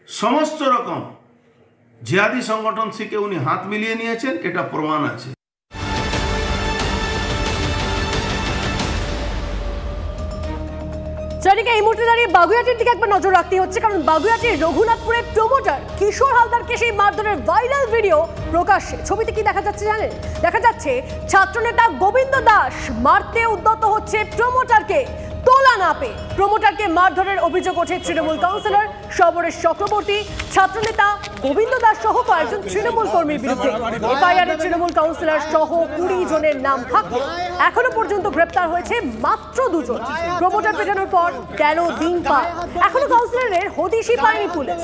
সমস্ত রকম জিহাদি সংগঠন থেকে উনি হাত মিলিয়ে নিয়েছেন, এটা প্রমাণ আছে। এই মুহূর্তে দাঁড়িয়ে বাগুইআটির দিকে একবার নজর রাখতে হচ্ছে, কারণ বাগুইআটির রঘুনাথপুরের প্রমোটার কিশোর হালদারকে সেই মারধরের ভাইরাল ভিডিও প্রকাশ্যে। ছবিতে কি দেখা যাচ্ছে জানেন? দেখা যাচ্ছে ছাত্রনেতা গোবিন্দ দাস মারতে উদ্যত হচ্ছে প্রমোটারকে। তোলা না পেয়ে প্রমোটারকে মারধরের অভিযোগ ওঠে তৃণমূল কাউন্সিলর সমরেশ চক্রবর্তী, ছাত্রনেতা গোবিন্দ দাস সহ কয়েকজন তৃণমূল কর্মীর বিরুদ্ধে। এফআইআরে তৃণমূল কাউন্সিলর সহ 20 জনের নাম থাকলে এখনো পর্যন্ত গ্রেপ্তার হয়েছে মাত্র 2 জন। প্রমোটার পেটানোর পর 13 দিন পার, এখনো কাউন্সিলরের হদিশই পায়নি পুলিশ।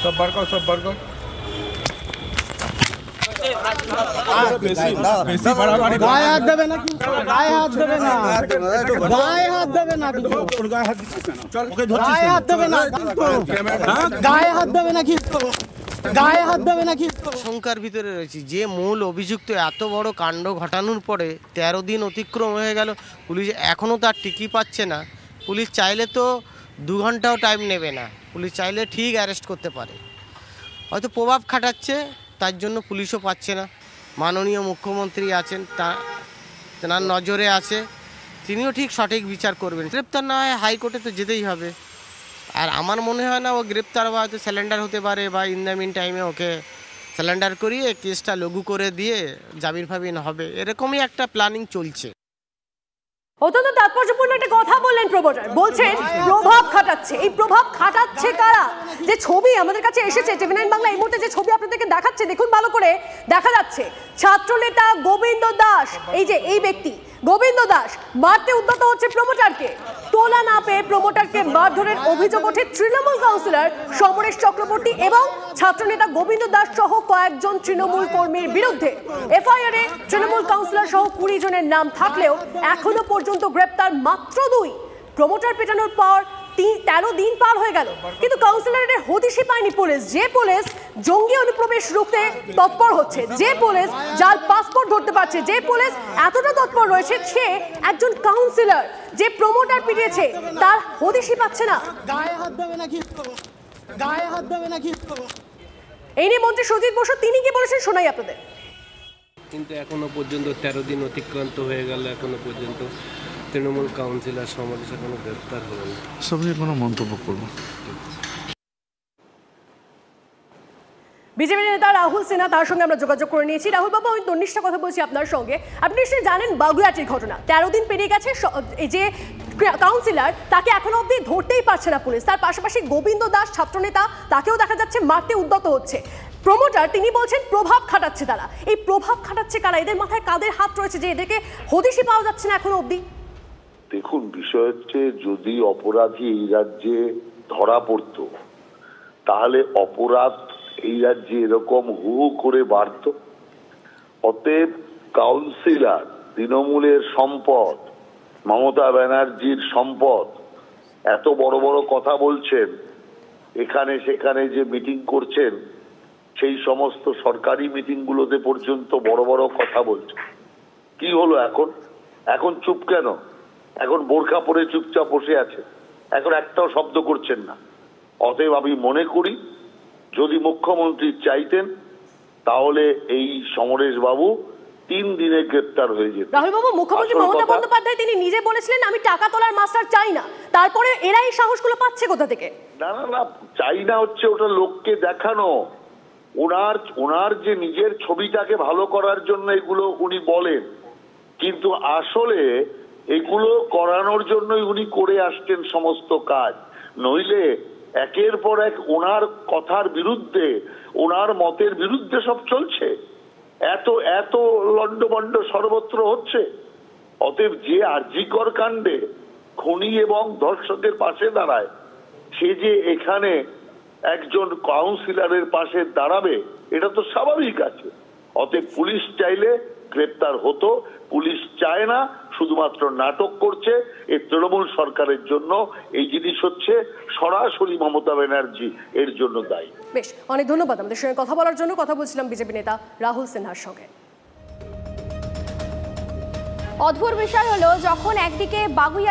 সব বর্গ গায়ে হাত দেবে না, গায়ে হাত দেবে না, গায়ে হাত দেবে না, গায়ে হাত দেবে না, গায়ে হাত দেবে নাকি, গায়ে হাত দেবে নাকি। শঙ্কার ভিতরে রয়েছি যে মূল অভিযুক্ত এত বড় কাণ্ড ঘটানোর পরে 13 দিন অতিক্রম হয়ে গেল, পুলিশ এখনও তার টিকি পাচ্ছে না। পুলিশ চাইলে তো 2 ঘন্টাও টাইম নেবে না, পুলিশ চাইলে ঠিক অ্যারেস্ট করতে পারে। হয়তো প্রভাব খাটাচ্ছে, তার জন্য পুলিশও পাচ্ছে না। মাননীয় মুখ্যমন্ত্রী আছেন, তার নজরে আছে, তিনিও ঠিক সঠিক বিচার করবেন। গ্রেপ্তার না হয় হাইকোর্টে তো যেতেই হবে। আর আমার মনে হয় না ও গ্রেপ্তার বা হয়তো স্যালেন্ডার হতে পারে, বা ইন দ্য মিন টাইমে ওকে স্যালেন্ডার করিয়ে কেসটা লঘু করে দিয়ে জামিন ফামিন হবে, এরকমই একটা প্ল্যানিং চলছে। অত্যন্ত তাৎপর্যপূর্ণ একটা কথা বললেন প্রমোটার, বলছেন প্রভাব খাটাচ্ছে। এই প্রভাব খাটাচ্ছে কারা? যে ছবি আমাদের কাছে এসেছে টিভি9 বাংলা এই মুহূর্তে যে ছবি আপনাদেরকে দেখাচ্ছে, দেখুন ভালো করে, দেখা যাচ্ছে ছাত্রনেতা গোবিন্দ দাস, এই যে এই ব্যক্তি গোবিন্দ দাস মারতে উদ্যত হচ্ছে প্রমোটারকে। তোলা না পেয়ে প্রমোটারকে মারধরের অভিযোগ ওঠে তৃণমূল কাউন্সিলর সমরেশ চক্রবর্তী এবং ছাত্রনেতা গোবিন্দ দাস সহ কয়েকজন তৃণমূল কর্মীর বিরুদ্ধে। এফআইআরে তৃণমূল কাউন্সিলর সহ 20 জনের নাম থাকলেও এখনো পর্যন্ত গ্রেপ্তার মাত্র 2। প্রমোটার পেটানোর পর 13 দিন পার হয়ে গেল, কিন্তু কাউন্সিলরের হদিশই পায়নি পুলিশ। যে পুলিশ জঙ্গি অনুপ্রবেশ রুখতে তৎপর হচ্ছে, যে পুলিশ যার পাসপোর্ট ধরতে পারছে, যে পুলিশ এতটা তৎপর রয়েছে, সে একজন কাউন্সিলর যে প্রমোটার পিটিয়েছে তার হদিশই পাচ্ছে না। গায়ে হাত দেবে নাকি, গায়ে হাত দেবে নাকি। এই নিয়ে মন্ত্রী সুজিত বসু তিনি কি বলেছেন শোনাই আপনাদের। কিন্তু এখনো পর্যন্ত 13 দিন অতিক্রান্ত হয়ে গেল, এখনো পর্যন্ত তৃণমূল কাউন্সিলর সমরেশ এখনো গ্রেপ্তার হলেন। সব নিয়ে কোনো মন্তব্য করবো। বিজেপি নেতা রাহুল সিনহা, তার সঙ্গে আমরা যোগাযোগ করে নিয়েছি। রাহুল বাবু, আমি তন্নিষ্ঠা কথা বলছি আপনার সঙ্গে। আপনি নিশ্চয়ই জানেন বাগুইআটির ঘটনা, 13 দিন পেরিয়ে গেছে, এই যে কাউন্সিলর তাকে এখনো অব্দি ধরতেই পারছে না পুলিশ। তার পাশাপাশি গোবিন্দ দাস ছাত্রনেতা, তাকেও দেখা যাচ্ছে মারতে উদ্যত হচ্ছে। প্রমোটার তিনি বলছেন প্রভাব খাটাচ্ছে তারা। এই প্রভাব খাটাচ্ছে কারা? এদের মাথায় কাদের হাত রয়েছে যে এদেরকে হদিশই পাওয়া যাচ্ছে না এখনো অব্দি? দেখুন, বিষয় হচ্ছে যদি অপরাধী এই রাজ্যে ধরা পড়তো তাহলে অপরাধ এই রাজ্যে এরকম হু হু করে বাড়ত। অতএব কাউন্সিলর তৃণমূলের সম্পদ, মমতা ব্যানার্জির সম্পদ, এত বড় বড় কথা বলছেন, এখানে সেখানে যে মিটিং করছেন, সেই সমস্ত সরকারি মিটিংগুলোতে পর্যন্ত বড় বড় কথা বলছেন। কি হলো এখন? এখন চুপ কেন? এখন বোরখা পরে চুপচাপ বসে আছে, এখন একটাও শব্দ করছেন না। অতএব আমি মনে করি যদি মুখ্যমন্ত্রী চাইতেন তাহলে এই সমরেশ বাবু 3 দিনে গ্রেপ্তার হয়ে যেত। রাহুল বাবু, মুখ্যমন্ত্রী মমতা বন্দ্যোপাধ্যায় তিনি নিজে বলেছিলেন আমি টাকা তোলার মাস্টার চাই না, তারপরে এরা এই সাহসগুলো পাচ্ছে কোথা থেকে? না না না, চাই না হচ্ছে ওটা লোককে দেখানো। ওনার যে নিজের ছবিটাকে ভালো করার জন্য এগুলো উনি বলেন, কিন্তু আসলে এগুলো করানোর জন্যই উনি করে আসছেন সমস্ত কাজ। নইলে একের পর এক ওনার কথার বিরুদ্ধে, ওনার মতের বিরুদ্ধে সব চলছে। এত এত লন্ডভন্ড সর্বত্র হচ্ছে। অতএব যে আরজিকর কাণ্ডে খুনি এবং ধর্ষকের পাশে দাঁড়ায়, সে যে এখানে একজন কাউন্সিলরের পাশে দাঁড়াবে, এটা তো স্বাভাবিক আছে। অতএব পুলিশ চাইলে গ্রেপ্তার হতো, পুলিশ চায় না, শুধুমাত্র নাটক করছে। এই তৃণমূল সরকারের জন্য এই জিনিস হচ্ছে সরাসরি মমতা ব্যানার্জি এর জন্য দায়ী। বেশ, অনেক ধন্যবাদ আমাদের সঙ্গে কথা বলার জন্য। কথা বলছিলাম বিজেপি নেতা রাহুল সিনহার সঙ্গে। অদ্ভুত বিষয় হলো, যখন একদিকে বাগুইআটি